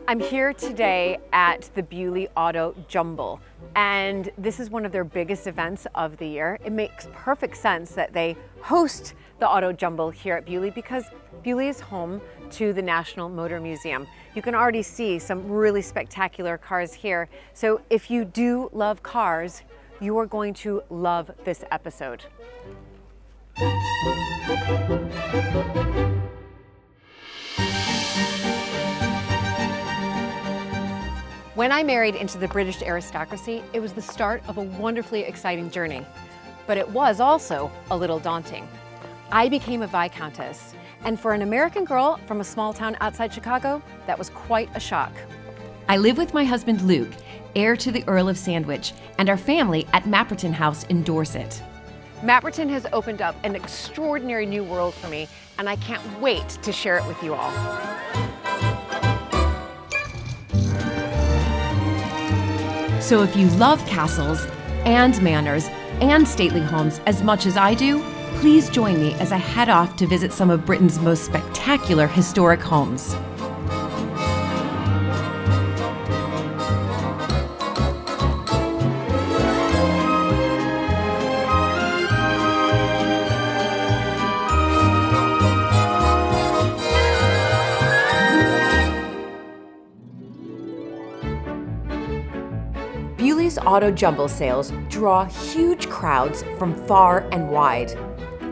I'm here today at the Beaulieu Auto Jumble, and this is one of their biggest events of the year. It makes perfect sense that they host the Auto Jumble here at Beaulieu because Beaulieu is home to the National Motor Museum. You can already see some really spectacular cars here. So if you do love cars, you are going to love this episode. When I married into the British aristocracy, it was the start of a wonderfully exciting journey, but it was also a little daunting. I became a Viscountess, and for an American girl from a small town outside Chicago, that was quite a shock. I live with my husband Luke, heir to the Earl of Sandwich, and our family at Mapperton House in Dorset. Mapperton has opened up an extraordinary new world for me, and I can't wait to share it with you all. So if you love castles and manors and stately homes as much as I do, please join me as I head off to visit some of Britain's most spectacular historic homes. Beaulieu's Auto Jumble sales draw huge crowds from far and wide,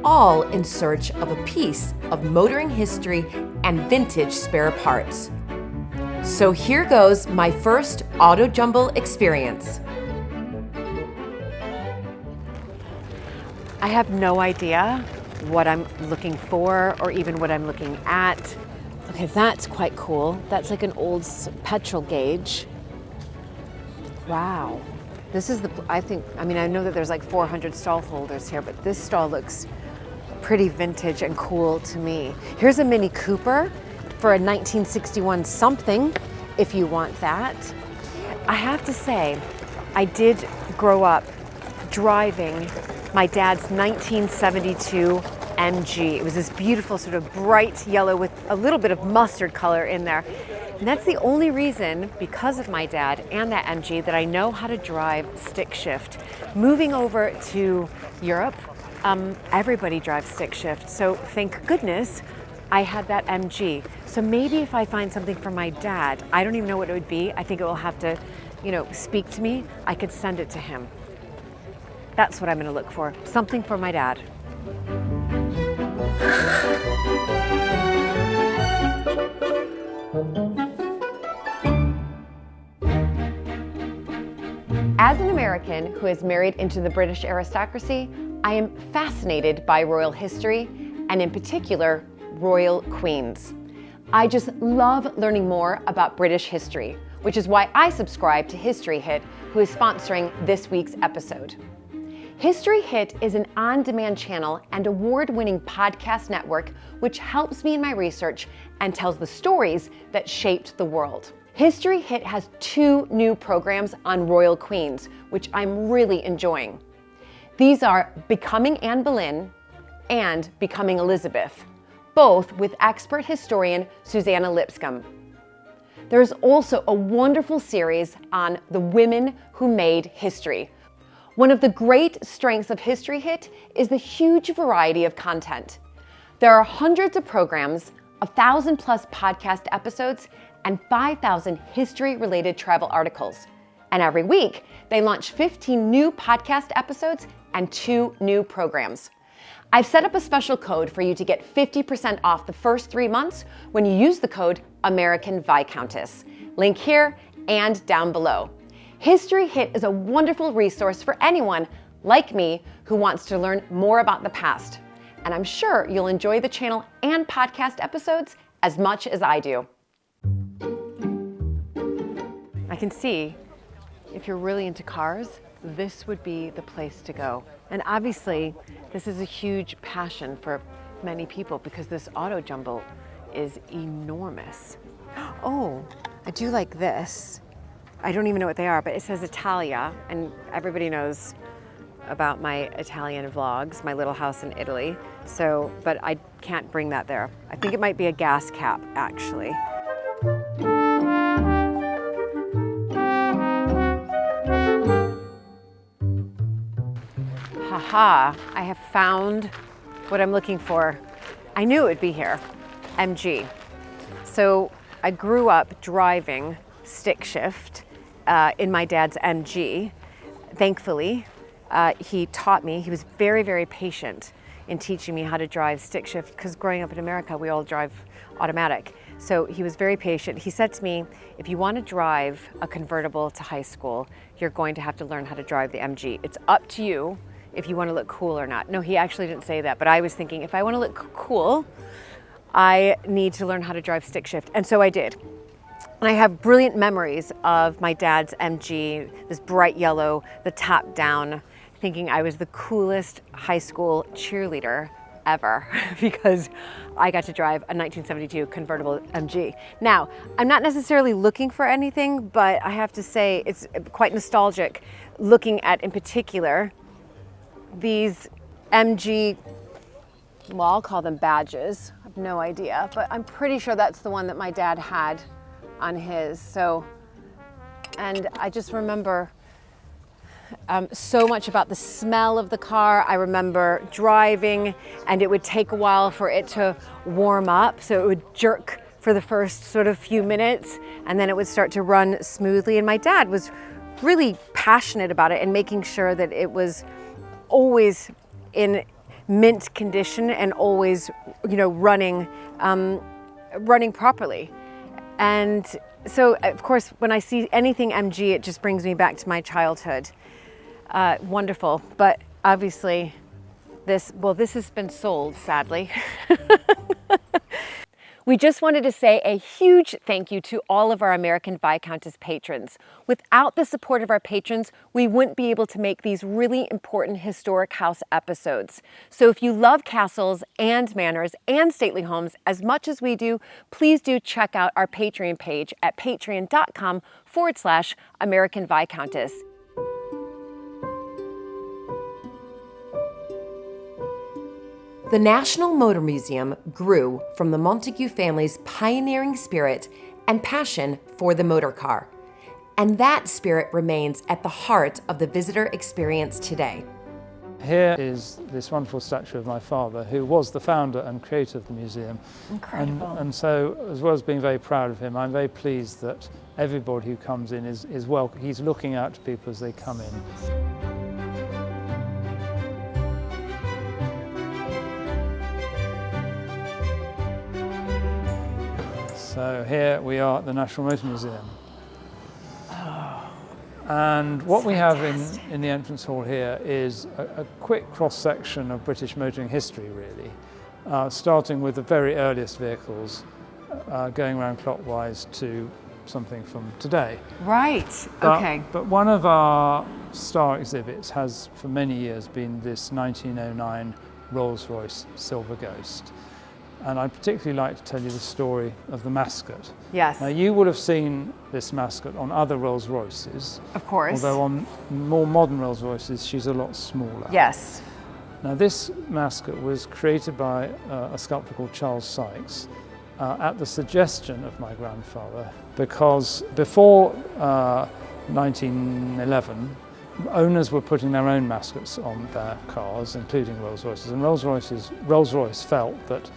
all in search of a piece of motoring history and vintage spare parts. So here goes my first Auto Jumble experience. I have no idea what I'm looking for or even what I'm looking at. Okay, that's quite cool. That's like an old petrol gauge. Wow. This is I know that there's like 400 stall holders here, but this stall looks pretty vintage and cool to me. Here's a Mini Cooper for a 1961 something, if you want that. I have to say, I did grow up driving my dad's 1972 MG. It was this beautiful sort of bright yellow with a little bit of mustard color in there. And that's the only reason, because of my dad and that MG, that I know how to drive stick shift. Moving over to Europe, everybody drives stick shift. So thank goodness I had that MG. So maybe if I find something for my dad, I don't even know what it would be. I think it will have to, speak to me. I could send it to him. That's what I'm gonna look for, something for my dad. As an American who has married into the British aristocracy, I am fascinated by royal history, and in particular, royal queens. I just love learning more about British history, which is why I subscribe to History Hit, who is sponsoring this week's episode. History Hit is an on-demand channel and award-winning podcast network which helps me in my research and tells the stories that shaped the world. History Hit has 2 new programs on royal queens, which I'm really enjoying. These are Becoming Anne Boleyn and Becoming Elizabeth, both with expert historian Susanna Lipscomb. There's also a wonderful series on the women who made history. One of the great strengths of History Hit is the huge variety of content. There are hundreds of programs, 1,000 plus podcast episodes, and 5,000 history-related travel articles. And every week, they launch 15 new podcast episodes and 2 new programs. I've set up a special code for you to get 50% off the first 3 months when you use the code American Viscountess. Link here and down below. History Hit is a wonderful resource for anyone like me who wants to learn more about the past. And I'm sure you'll enjoy the channel and podcast episodes as much as I do. I can see, if you're really into cars, this would be the place to go. And obviously, this is a huge passion for many people because this auto jumble is enormous. Oh, I do like this. I don't even know what they are, but it says Italia, and everybody knows about my Italian vlogs, my little house in Italy. So, but I can't bring that there. I think it might be a gas cap, actually. Aha, I have found what I'm looking for. I knew it would be here, MG. So I grew up driving stick shift in my dad's MG. Thankfully, he taught me, he was very, very patient in teaching me how to drive stick shift, because growing up in America, we all drive automatic. So he was very patient. He said to me, if you want to drive a convertible to high school, you're going to have to learn how to drive the MG. It's up to you if you want to look cool or not. No, he actually didn't say that, but I was thinking, if I want to look cool, I need to learn how to drive stick shift. And so I did. And I have brilliant memories of my dad's MG, this bright yellow, the top down, thinking I was the coolest high school cheerleader ever because I got to drive a 1972 convertible MG. Now, I'm not necessarily looking for anything, but I have to say it's quite nostalgic looking at, in particular, these MG, well, I'll call them badges. I have no idea, but I'm pretty sure that's the one that my dad had on his. So, and I just remember so much about the smell of the car. I remember driving, and it would take a while for it to warm up, so it would jerk for the first sort of few minutes, and then it would start to run smoothly. And my dad was really passionate about it and making sure that it was always in mint condition and always, you know, running properly. And so, of course, when I see anything MG, it just brings me back to my childhood. Wonderful, but obviously this has been sold, sadly. We just wanted to say a huge thank you to all of our American Viscountess patrons. Without the support of our patrons, we wouldn't be able to make these really important historic house episodes. So if you love castles and manors and stately homes as much as we do, please do check out our Patreon page at patreon.com/American Viscountess. The National Motor Museum grew from the Montagu family's pioneering spirit and passion for the motor car. And that spirit remains at the heart of the visitor experience today. Here is this wonderful statue of my father, who was the founder and creator of the museum. Incredible. And so, as well as being very proud of him, I'm very pleased that everybody who comes in is welcome. He's looking out to people as they come in. So here we are at the National Motor Museum. And what we have in the entrance hall here is a quick cross-section of British motoring history, really, starting with the very earliest vehicles, going around clockwise to something from today. Right, okay. But one of our star exhibits has for many years been this 1909 Rolls-Royce Silver Ghost. And I'd particularly like to tell you the story of the mascot. Yes. Now, you would have seen this mascot on other Rolls-Royces. Of course. Although on more modern Rolls-Royces, she's a lot smaller. Yes. Now, this mascot was created by a sculptor called Charles Sykes at the suggestion of my grandfather, because before 1911, owners were putting their own mascots on their cars, including Rolls-Royces, and Rolls-Royce felt that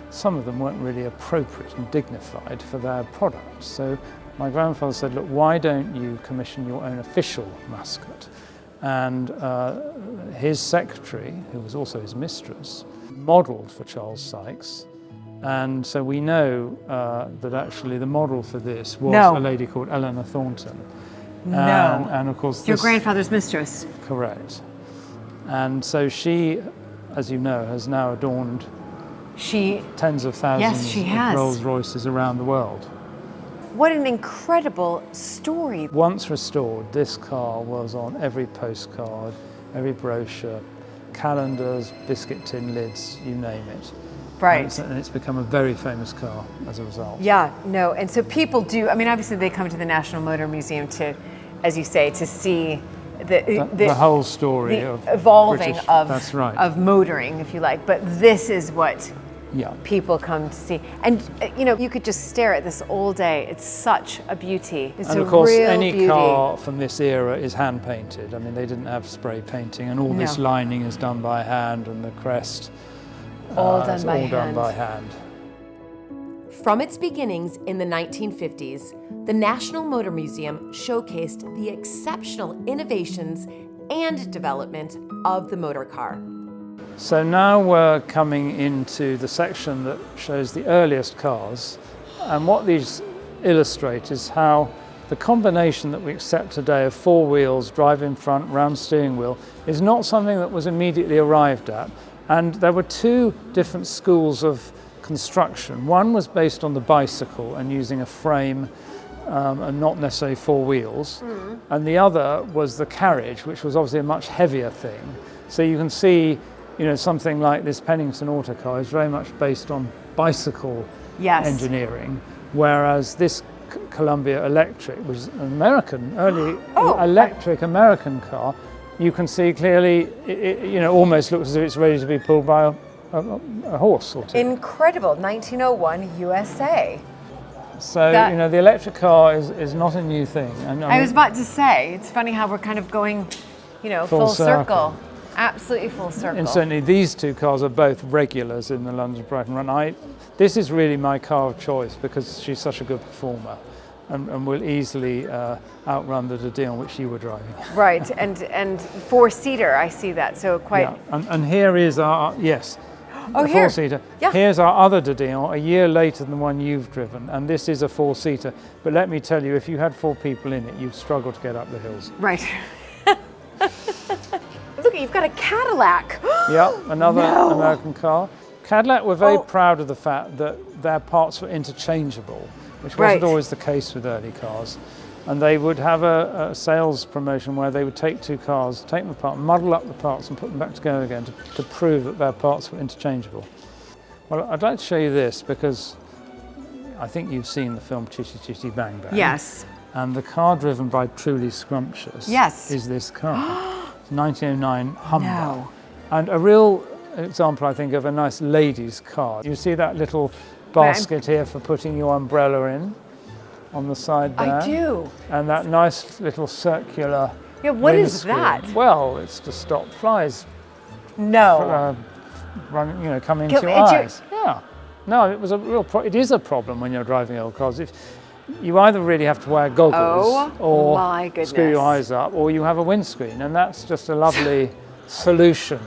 some of them weren't really appropriate and dignified for their products. So my grandfather said, look, why don't you commission your own official mascot? And his secretary, who was also his mistress, modelled for Charles Sykes. And so we know that actually the model for this was a lady called Eleanor Thornton. No. And of course, your grandfather's mistress. Correct. And so she, as you know, has now adorned tens of thousands of Rolls-Royces around the world. What an incredible story. Once restored, this car was on every postcard, every brochure, calendars, biscuit tin lids, you name it. Right. And it's become a very famous car as a result. Yeah, no, and so people do, I mean, obviously they come to the National Motor Museum to, as you say, to see the whole story the of evolving British, of, that's right. of motoring, if you like, but this is what Yeah. people come to see. And you could just stare at this all day. It's such a beauty. It's And a of course, real any beauty. car from this era is hand painted. I mean, they didn't have spray painting, and all this No. lining is done by hand, and the crest All done is by all done hand. by hand. From its beginnings in the 1950s, the National Motor Museum showcased the exceptional innovations and development of the motor car. So now we're coming into the section that shows the earliest cars, and what these illustrate is how the combination that we accept today of four wheels, drive in front, round steering wheel, is not something that was immediately arrived at. And there were two different schools of construction. One was based on the bicycle and using a frame and not necessarily four wheels. And the other was the carriage, which was obviously a much heavier thing. So you can see, something like this Pennington autocar is very much based on bicycle Yes. engineering, whereas this Columbia Electric, which is an American, early Oh. electric American car, you can see clearly, it almost looks as if it's ready to be pulled by a horse or two. Incredible. 1901 USA. So, that- the electric car is not a new thing. And I was about to say, it's funny how we're kind of going, full circle. Absolutely full circle. And certainly these two cars are both regulars in the London Brighton Run. This is really my car of choice because she's such a good performer and will easily outrun the Dion which you were driving. Right, and four-seater, I see that, so quite... Yeah. And here is our, yes, Oh, a here. four-seater. Yeah. Here's our other Dion, a year later than the one you've driven, and this is a four-seater. But let me tell you, if you had four people in it, you'd struggle to get up the hills. Right. Look, you've got a Cadillac. Yeah, another No. American car. Cadillac were very Oh. proud of the fact that their parts were interchangeable, which Right. wasn't always the case with early cars. And they would have a sales promotion where they would take two cars, take them apart, muddle up the parts and put them back together again to prove that their parts were interchangeable. Well, I'd like to show you this because I think you've seen the film Chitty Chitty Bang Bang. Yes. And the car driven by Truly Scrumptious Yes. is this car. It's 1909 Humber. No. And a real example, I think, of a nice lady's car. You see that little basket here for putting your umbrella in on the side there? I do. And that nice little circular Yeah, what is windscreen. that? Well, it's to stop flies No. running, coming Come into your into your- eyes. Yeah. No, it was a real it is a problem when you're driving old cars. If you either really have to wear goggles Oh, or my screw your goodness. eyes up, or you have a windscreen, and that's just a lovely solution.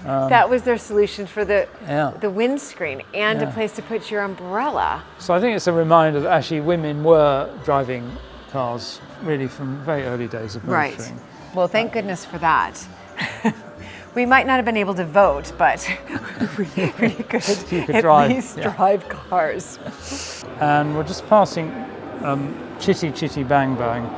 That was their solution for the Yeah. windscreen and a Yeah. place to put your umbrella. So I think it's a reminder that actually women were driving cars really from very early days of motoring. Right. Well, thank goodness for that. We might not have been able to vote, but we could You could at drive, least yeah. drive cars. And we're just passing Chitty Chitty Bang Bang,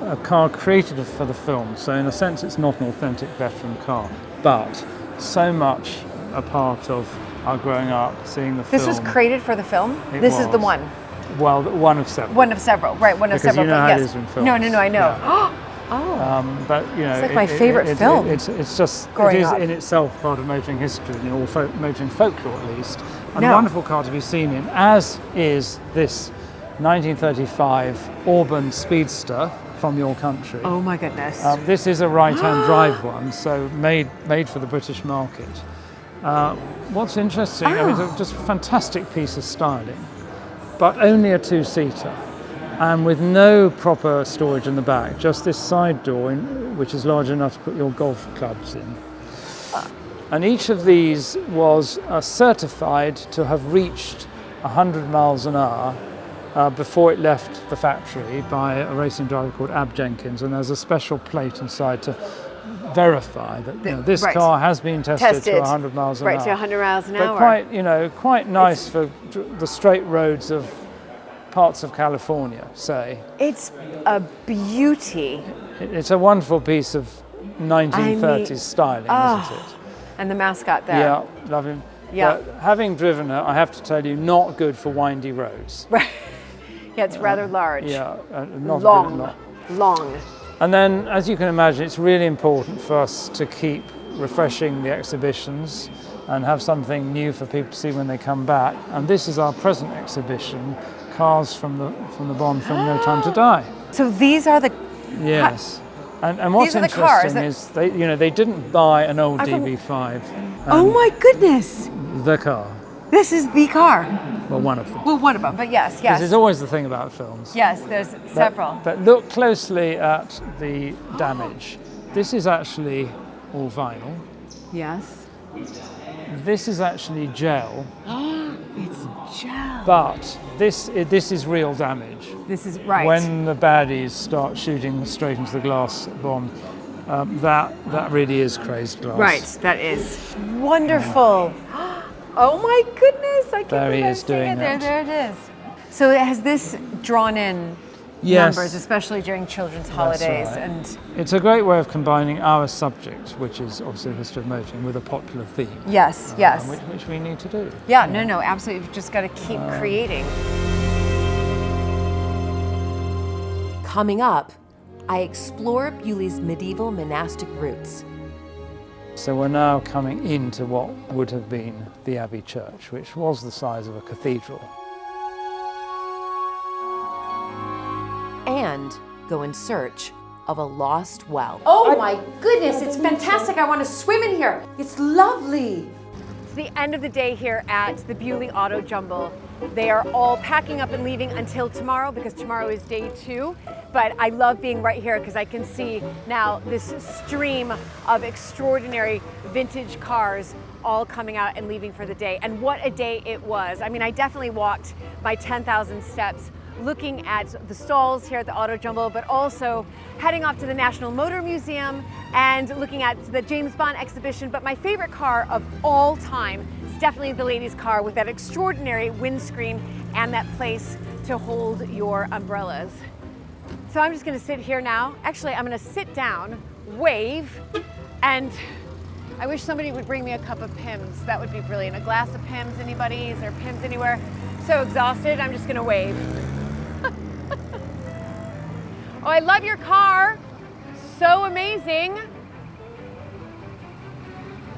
a car created for the film. So in a sense, it's not an authentic veteran car, but so much a part of our growing up, seeing the film. This was created for the film? It This is the was. one. Well, one of several. One of several, right, one of Because several. you know but how it yes. is in films. No, I know. Yeah. Oh, But It's like my favorite film It's just growing it is up. in itself part of motoring history, or motoring folklore at least. And No. a wonderful car to be seen in, as is this 1935 Auburn Speedster from your country. oh my goodness. This is a right-hand drive one, so made for the British market. What's interesting, I mean, it's just a fantastic piece of styling, but only a two-seater, and with no proper storage in the back, just this side door, which is large enough to put your golf clubs in. And each of these was certified to have reached 100 miles an hour before it left the factory by a racing driver called Ab Jenkins, and there's a special plate inside to verify that this right. car has been tested to 100 miles an right, hour. to 100 miles an But hour. quite nice for the straight roads of parts of California, say. It's a beauty. It's a wonderful piece of 1930s styling, isn't it? And the mascot there. Yeah, love him. Yeah. But having driven her, I have to tell you, not good for windy roads. Right. Yeah, it's rather large. Yeah, not Long. good. Long. And then, as you can imagine, it's really important for us to keep refreshing the exhibitions and have something new for people to see when they come back. And this is our present exhibition, Cars from the Bond Film No Time to Die. So these are the... Yes. And what's These are the cars interesting is they didn't buy an old DB5. Oh my goodness! The car. This is the car. Well, one of them. Well, one of them, but yes, yes. This is always the thing about films. Yes, there's several. But look closely at the damage. This is actually all vinyl. Yes. This is actually gel. It's gel. But this is real damage. This is right. When the baddies start shooting straight into the glass bomb, that really is crazed glass. Right, that is wonderful. Oh my goodness! I can't There he believe is I'm seeing doing it there. that. There it is. So has this drawn in Yes. numbers, especially during children's holidays, right. and It's a great way of combining our subject, which is obviously the history of motoring, with a popular theme. yes, yes, Which we need to do. yeah, no, absolutely. You've just got to keep creating. Coming up, I explore Beaulieu's medieval monastic roots. So we're now coming into what would have been the Abbey Church, which was the size of a cathedral. And go in search of a lost well. Oh my goodness, it's fantastic. I want to swim in here. It's lovely. It's the end of the day here at the Beaulieu autojumble. They are all packing up and leaving until tomorrow because tomorrow is day 2. But I love being right here because I can see now this stream of extraordinary vintage cars all coming out and leaving for the day. And what a day it was. I mean, I definitely walked my 10,000 steps looking at the stalls here at the autojumble, but also heading off to the National Motor Museum and looking at the James Bond exhibition. But my favorite car of all time is definitely the ladies' car with that extraordinary windscreen and that place to hold your umbrellas. So I'm just gonna sit here now. Actually, I'm gonna sit down, wave, and I wish somebody would bring me a cup of Pimm's. That would be brilliant. A glass of Pimm's, anybody? Is there Pimm's anywhere? So exhausted, I'm just gonna wave. Oh, I love your car. So amazing.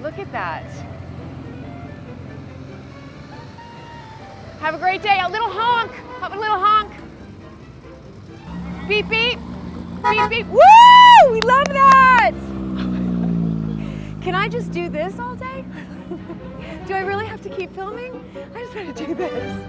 Look at that. Have a great day. A little honk. Have a little honk. Beep, beep. Beep, beep. Woo! We love that. Can I just do this all day? Do I really have to keep filming? I just want to do this.